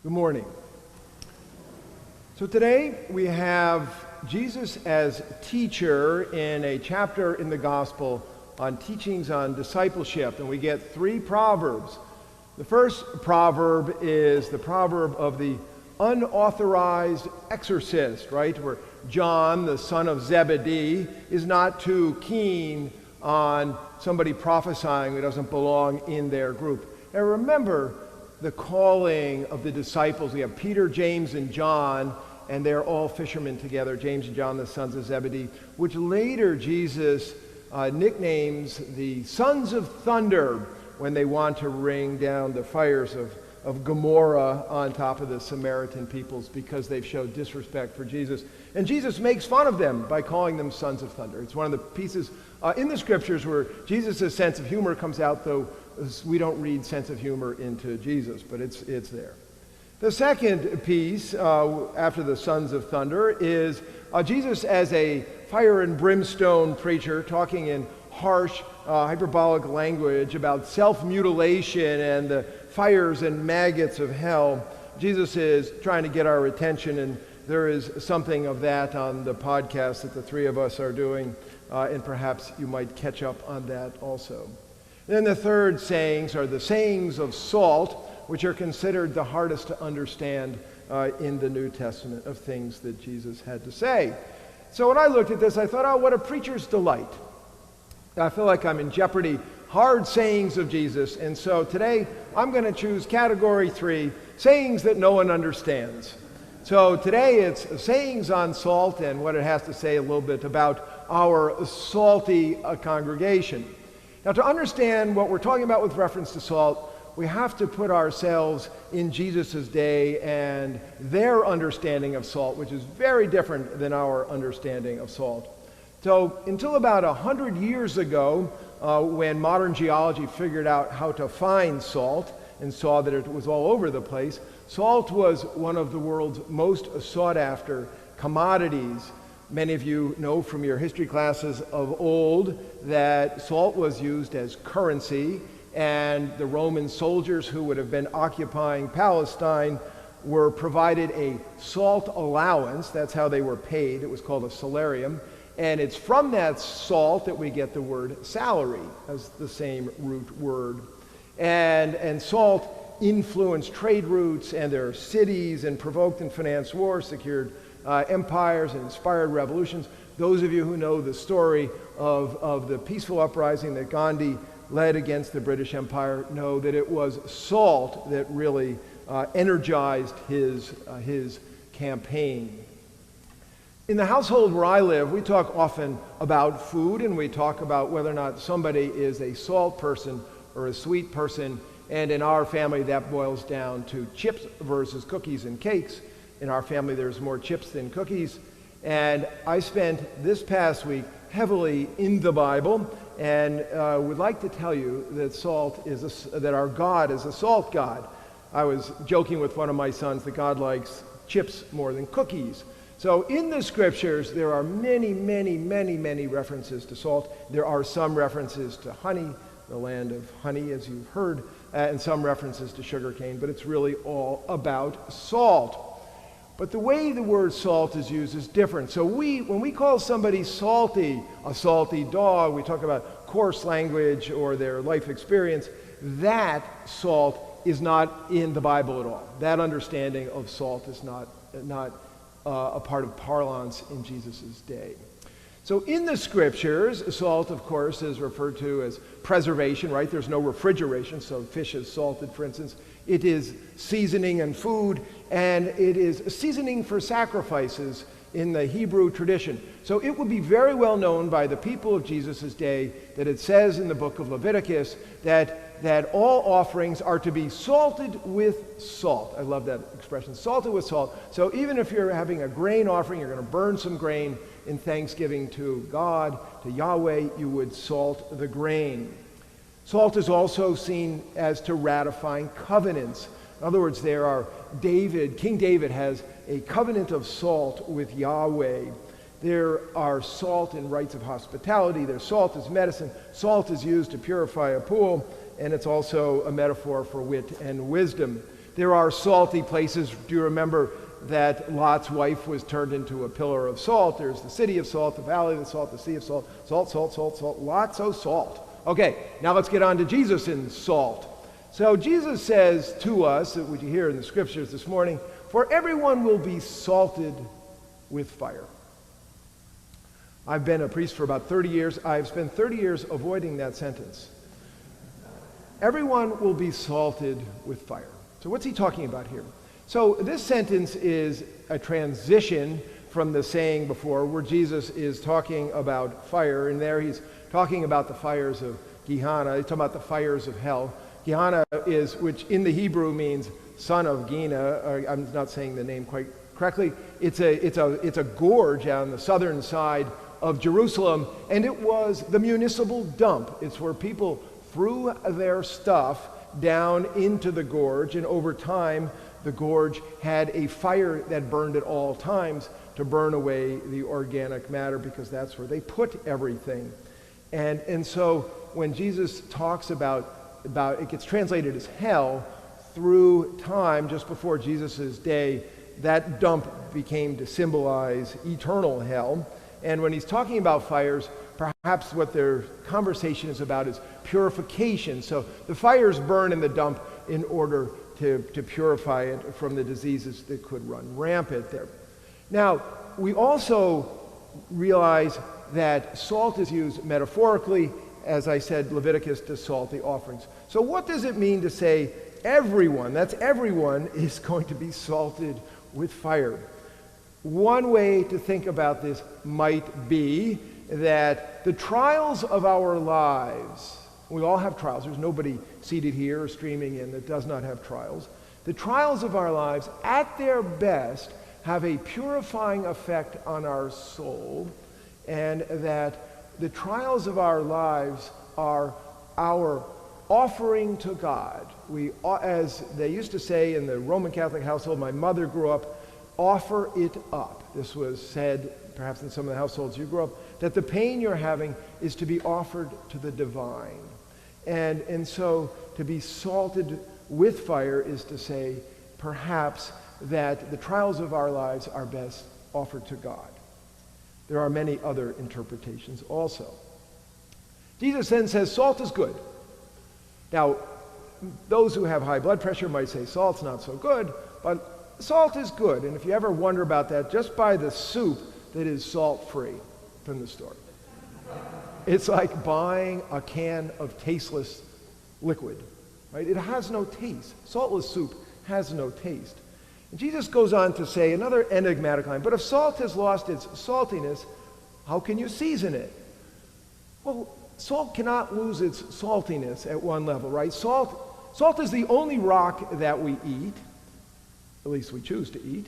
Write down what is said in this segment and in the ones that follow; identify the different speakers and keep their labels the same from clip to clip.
Speaker 1: Good morning. So today we have Jesus as teacher in a chapter in the gospel on teachings on discipleship, and we get three proverbs. The first proverb is the proverb of the unauthorized exorcist, right? Where John, the son of Zebedee, is not too keen on somebody prophesying who doesn't belong in their group. Now remember the calling of the disciples. We have Peter, James, and John, and they're all fishermen together, James and John, the sons of Zebedee, which later Jesus nicknames the sons of thunder when they want to ring down the fires of Gomorrah on top of the Samaritan peoples because they've showed disrespect for Jesus. And Jesus makes fun of them by calling them sons of thunder. It's one of the pieces in the scriptures where Jesus' sense of humor comes out, though we don't read sense of humor into Jesus, but it's there. The second piece, after the sons of thunder, is Jesus as a fire and brimstone preacher talking in harsh, hyperbolic language about self-mutilation and the fires and maggots of hell. Jesus is trying to get our attention, and there is something of that on the podcast that the three of us are doing, and perhaps you might catch up on that also. Then the third sayings are the sayings of salt, which are considered the hardest to understand in the New Testament of things that Jesus had to say. So when I looked at this, I thought, oh, what a preacher's delight. I feel like I'm in jeopardy. Hard sayings of Jesus. And so today, I'm going to choose category 3, sayings that no one understands. So today, it's sayings on salt and what it has to say a little bit about our salty congregation. Now, to understand what we're talking about with reference to salt, we have to put ourselves in Jesus' day and their understanding of salt, which is very different than our understanding of salt. So until about 100 years ago, when modern geology figured out how to find salt and saw that it was all over the place, salt was one of the world's most sought-after commodities. Many of you know from your history classes of old that salt was used as currency, and the Roman soldiers who would have been occupying Palestine were provided a salt allowance. That's how they were paid. It was called a salarium. And it's from that salt that we get the word salary as the same root word. And salt influenced trade routes and their cities and provoked and financed wars, secured empires and inspired revolutions. Those of you who know the story of the peaceful uprising that Gandhi led against the British Empire know that it was salt that really energized his campaign. In the household where I live, we talk often about food, and we talk about whether or not somebody is a salt person or a sweet person. And in our family, that boils down to chips versus cookies and cakes. In our family, there's more chips than cookies. And I spent this past week heavily in the Bible, and would like to tell you that that our God is a salt God. I was joking with one of my sons that God likes chips more than cookies. So in the scriptures, there are many, many, many, many references to salt. There are some references to honey, the land of honey, as you've heard, and some references to sugarcane, but it's really all about salt. But the way the word salt is used is different. So when we call somebody salty, a salty dog, we talk about coarse language or their life experience, that salt is not in the Bible at all. That understanding of salt is not a part of parlance in Jesus' day. So in the scriptures, salt, of course, is referred to as preservation, right? There's no refrigeration, so fish is salted, for instance. It is seasoning and food, and it is seasoning for sacrifices in the Hebrew tradition. So it would be very well known by the people of Jesus' day that it says in the book of Leviticus that all offerings are to be salted with salt. I love that expression, salted with salt. So even if you're having a grain offering, you're going to burn some grain in thanksgiving to God, to Yahweh, you would salt the grain. Salt is also seen as to ratifying covenants. In other words, King David has a covenant of salt with Yahweh. There are salt in rites of hospitality. There's salt as medicine. Salt is used to purify a pool, and it's also a metaphor for wit and wisdom. There are salty places. Do you remember that Lot's wife was turned into a pillar of salt? There's the city of salt, the valley of the salt, the sea of salt, salt, salt, salt, salt, lots of salt. Okay, now let's get on to Jesus and salt. So Jesus says to us, which you hear in the scriptures this morning, for everyone will be salted with fire. I've been a priest for about 30 years. I've spent 30 years avoiding that sentence. Everyone will be salted with fire. So what's he talking about here? So this sentence is a transition from the saying before where Jesus is talking about fire, and there he's talking about the fires of Gehenna. He's talking about the fires of hell. Gehenna is, which in the Hebrew means son of Gina. I'm not saying the name quite correctly. It's a gorge on the southern side of Jerusalem, and it was the municipal dump. It's where people threw their stuff down into the gorge, and over time the gorge had a fire that burned at all times to burn away the organic matter, because that's where they put everything. And so when Jesus talks about it gets translated as hell, through time, just before Jesus' day, that dump became to symbolize eternal hell. And when he's talking about fires, perhaps what their conversation is about is purification. So the fires burn in the dump in order to purify it from the diseases that could run rampant there. Now, we also realize that salt is used metaphorically, as I said, Leviticus, to salt the offerings. So what does it mean to say everyone, that's everyone, is going to be salted with fire? One way to think about this might be that the trials of our lives, we all have trials. There's nobody seated here or streaming in that does not have trials. The trials of our lives, at their best, have a purifying effect on our soul, and that the trials of our lives are our offering to God. We, as they used to say in the Roman Catholic household my mother grew up, offer it up. This was said perhaps in some of the households you grew up, that the pain you're having is to be offered to the divine. And so to be salted with fire is to say perhaps that the trials of our lives are best offered to God. There are many other interpretations also. Jesus then says salt is good. Now, those who have high blood pressure might say salt's not so good, but salt is good. And if you ever wonder about that, just buy the soup that is salt-free from the store. It's like buying a can of tasteless liquid, right? It has no taste. Saltless soup has no taste. And Jesus goes on to say another enigmatic line, but if salt has lost its saltiness, how can you season it? Well, salt cannot lose its saltiness at one level, right? Salt is the only rock that we eat, at least we choose to eat,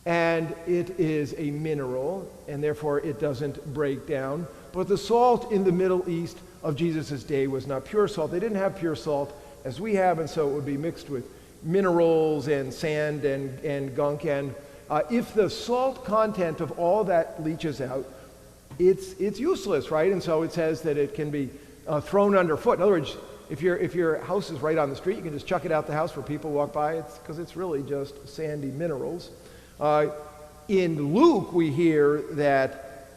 Speaker 1: and it is a mineral, and therefore it doesn't break down. But the salt in the Middle East of Jesus' day was not pure salt. They didn't have pure salt as we have, and so it would be mixed with minerals and sand and gunk. And if the salt content of all that leaches out, it's useless, right? And so it says that it can be thrown underfoot. In other words, if your house is right on the street, you can just chuck it out the house where people walk by. It's because it's really just sandy minerals. In Luke, we hear that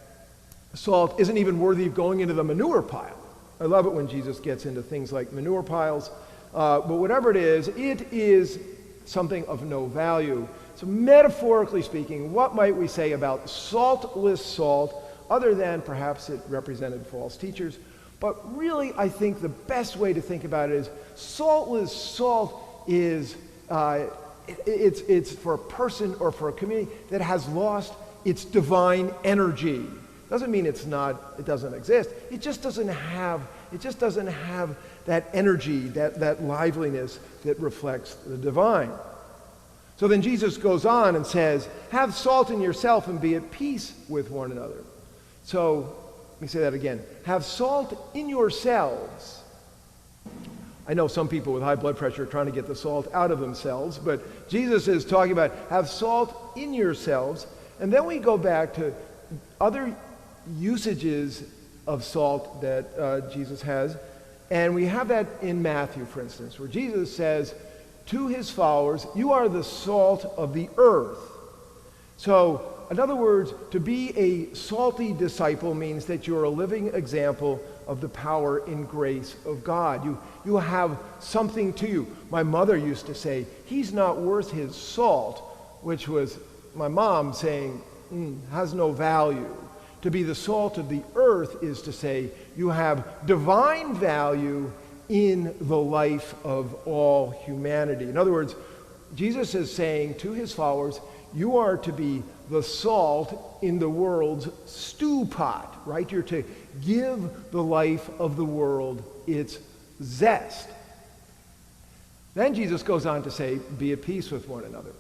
Speaker 1: salt isn't even worthy of going into the manure pile. I love it when Jesus gets into things like manure piles. But whatever it is something of no value. So metaphorically speaking, what might we say about saltless salt, other than perhaps it represented false teachers? But really, I think the best way to think about it is saltless salt is it's for a person or for a community that has lost its divine energy. Doesn't mean it doesn't exist. It just doesn't have that energy, that liveliness that reflects the divine. So then Jesus goes on and says, have salt in yourself and be at peace with one another. So let me say that again. Have salt in yourselves. I know some people with high blood pressure are trying to get the salt out of themselves, but Jesus is talking about have salt in yourselves. And then we go back to other usages of salt that Jesus has. And we have that in Matthew, for instance, where Jesus says, to his followers, you are the salt of the earth. So, in other words, to be a salty disciple means that you're a living example of the power and grace of God. You have something to you. My mother used to say, he's not worth his salt, which was my mom saying, has no value. To be the salt of the earth is to say you have divine value in the life of all humanity. In other words, Jesus is saying to his followers, you are to be the salt in the world's stew pot, right? You're to give the life of the world its zest. Then Jesus goes on to say, be at peace with one another.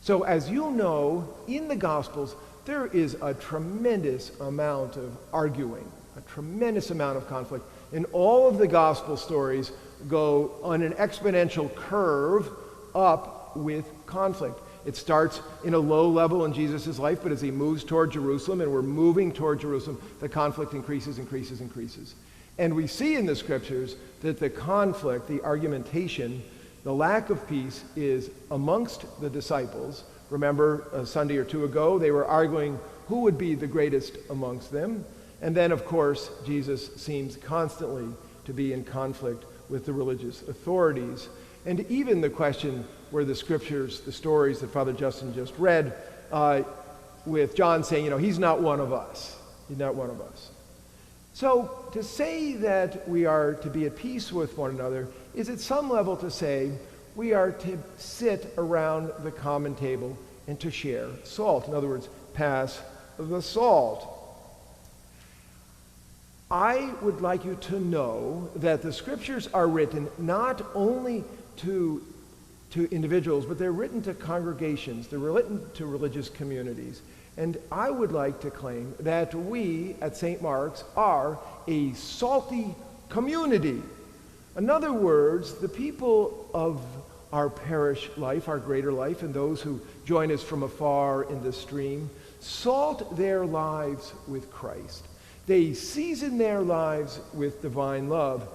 Speaker 1: So as you know, in the Gospels, there is a tremendous amount of arguing, a tremendous amount of conflict. And all of the Gospel stories go on an exponential curve up with conflict. It starts in a low level in Jesus' life, but as he moves toward Jerusalem, and we're moving toward Jerusalem, the conflict increases. And we see in the scriptures that the conflict, the argumentation, the lack of peace is amongst the disciples. Remember, a Sunday or two ago, they were arguing who would be the greatest amongst them. And then, of course, Jesus seems constantly to be in conflict with the religious authorities. And even the question where the scriptures, the stories that Father Justin just read, with John saying, he's not one of us. He's not one of us. So to say that we are to be at peace with one another is at some level to say we are to sit around the common table and to share salt. In other words, pass the salt. I would like you to know that the scriptures are written not only to individuals, but they're written to congregations. They're written to religious communities. And I would like to claim that we at St. Mark's are a salty community. In other words, the people of our parish life, our greater life, and those who join us from afar in the stream, salt their lives with Christ. They season their lives with divine love,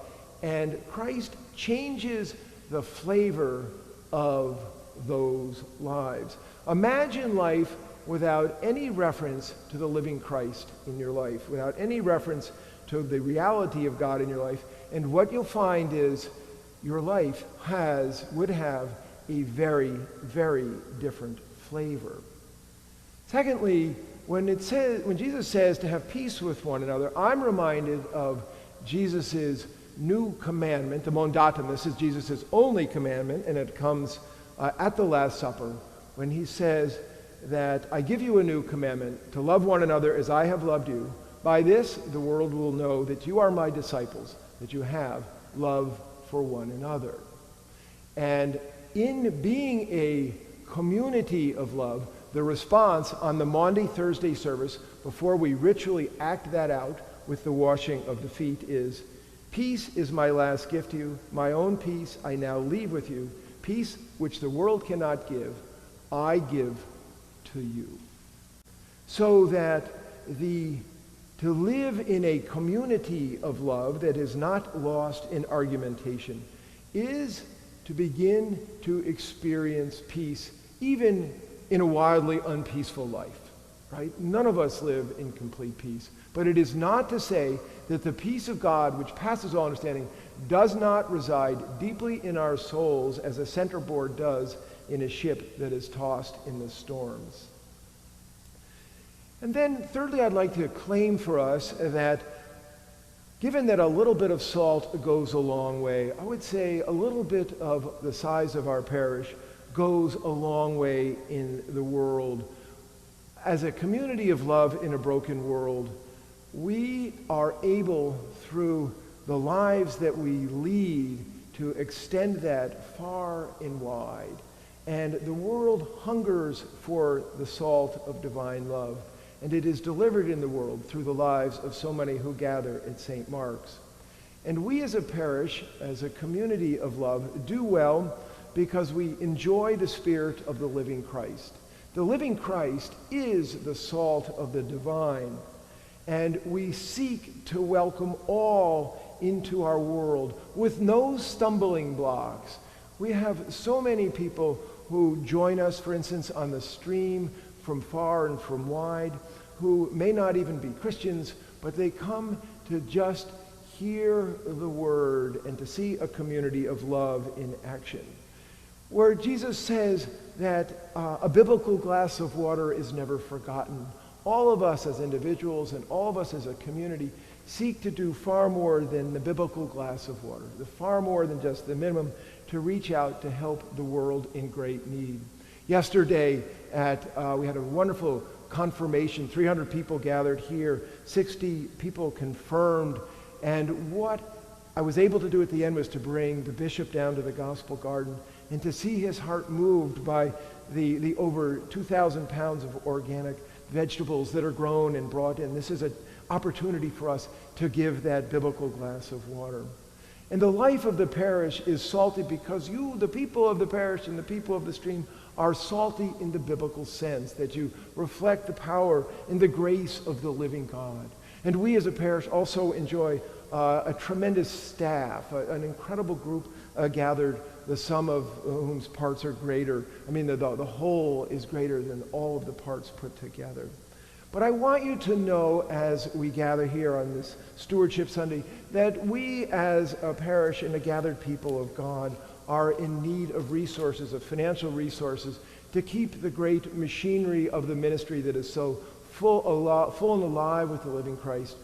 Speaker 1: and Christ changes the flavor of those lives. Imagine life without any reference to the living Christ in your life, without any reference to the reality of God in your life, and what you'll find is your life would have a very, very different flavor. Secondly, when Jesus says to have peace with one another, I'm reminded of Jesus' new commandment, the Mondatum. This is Jesus' only commandment, and it comes at the Last Supper when he says that I give you a new commandment, to love one another as I have loved you. By this, the world will know that you are my disciples, that you have love for one another. And in being a community of love, the response on the Maundy Thursday service, before we ritually act that out with the washing of the feet, is, peace is my last gift to you. My own peace I now leave with you. Peace which the world cannot give, I give to you. So that to live in a community of love that is not lost in argumentation is to begin to experience peace even in a wildly unpeaceful life, right? None of us live in complete peace. But it is not to say that the peace of God, which passes all understanding, does not reside deeply in our souls as a centerboard does in a ship that is tossed in the storms. And then thirdly, I'd like to claim for us that given that a little bit of salt goes a long way, I would say a little bit of the size of our parish goes a long way in the world. As a community of love in a broken world, we are able, through the lives that we lead, to extend that far and wide. And the world hungers for the salt of divine love. And it is delivered in the world through the lives of so many who gather at St. Mark's. And we as a parish, as a community of love, do well because we enjoy the spirit of the living Christ. The living Christ is the salt of the divine. And we seek to welcome all into our world with no stumbling blocks. We have so many people who join us, for instance, on the stream from far and from wide, who may not even be Christians, but they come to just hear the word and to see a community of love in action. Where Jesus says that a biblical glass of water is never forgotten. All of us as individuals and all of us as a community seek to do far more than the biblical glass of water, far more than just the minimum, to reach out to help the world in great need. Yesterday, we had a wonderful confirmation. 300 people gathered here, 60 people confirmed, and what I was able to do at the end was to bring the bishop down to the Gospel Garden and to see his heart moved by the over 2,000 pounds of organic vegetables that are grown and brought in. This is an opportunity for us to give that biblical glass of water. And the life of the parish is salty because you, the people of the parish and the people of the stream, are salty in the biblical sense, that you reflect the power and the grace of the living God. And we as a parish also enjoy a tremendous staff, an incredible group gathered, the sum of whose parts are greater. I mean, the whole is greater than all of the parts put together. But I want you to know, as we gather here on this Stewardship Sunday, that we as a parish and a gathered people of God are in need of resources, of financial resources, to keep the great machinery of the ministry that is so full and alive with the living Christ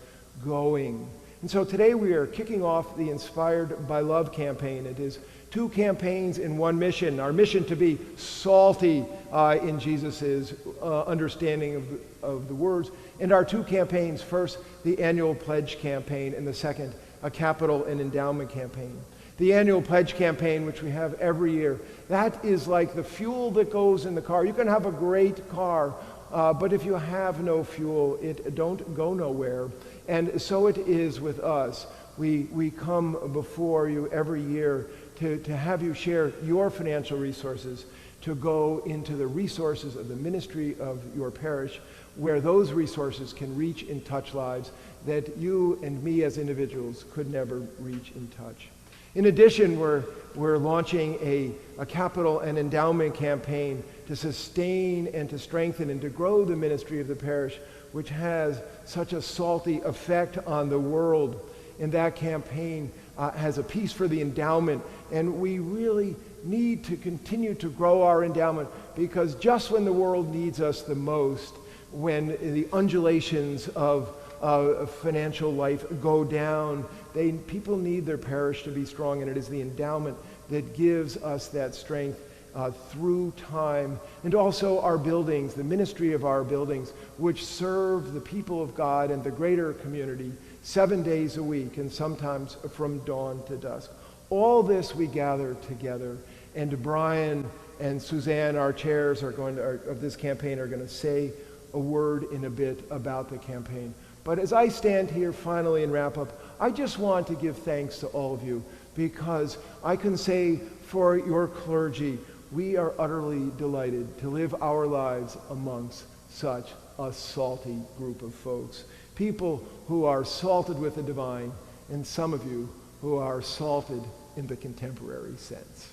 Speaker 1: going. And so today we are kicking off the Inspired by Love campaign. It is 2 campaigns in one mission. Our mission to be salty in Jesus' understanding of the words. And our 2 campaigns, first the annual pledge campaign, and the second a capital and endowment campaign. The annual pledge campaign, which we have every year, that is like the fuel that goes in the car. You can have a great car, but if you have no fuel, it don't go nowhere. And so it is with us. We come before you every year to have you share your financial resources to go into the resources of the ministry of your parish, where those resources can reach and touch lives that you and me as individuals could never reach and touch. In addition, we're launching a capital and endowment campaign to sustain and to strengthen and to grow the ministry of the parish, which has such a salty effect on the world. And that campaign has a piece for the endowment, and we really need to continue to grow our endowment, because just when the world needs us the most, when the undulations of financial life go down, people need their parish to be strong, and it is the endowment that gives us that strength through time. And also our buildings, the ministry of our buildings, which serve the people of God and the greater community 7 days a week, and sometimes from dawn to dusk. All this we gather together, and Brian and Suzanne, our chairs, of this campaign, are going to say a word in a bit about the campaign. But as I stand here finally and wrap up, I just want to give thanks to all of you, because I can say for your clergy, we are utterly delighted to live our lives amongst such a salty group of folks. People who are salted with the divine, and some of you who are salted in the contemporary sense.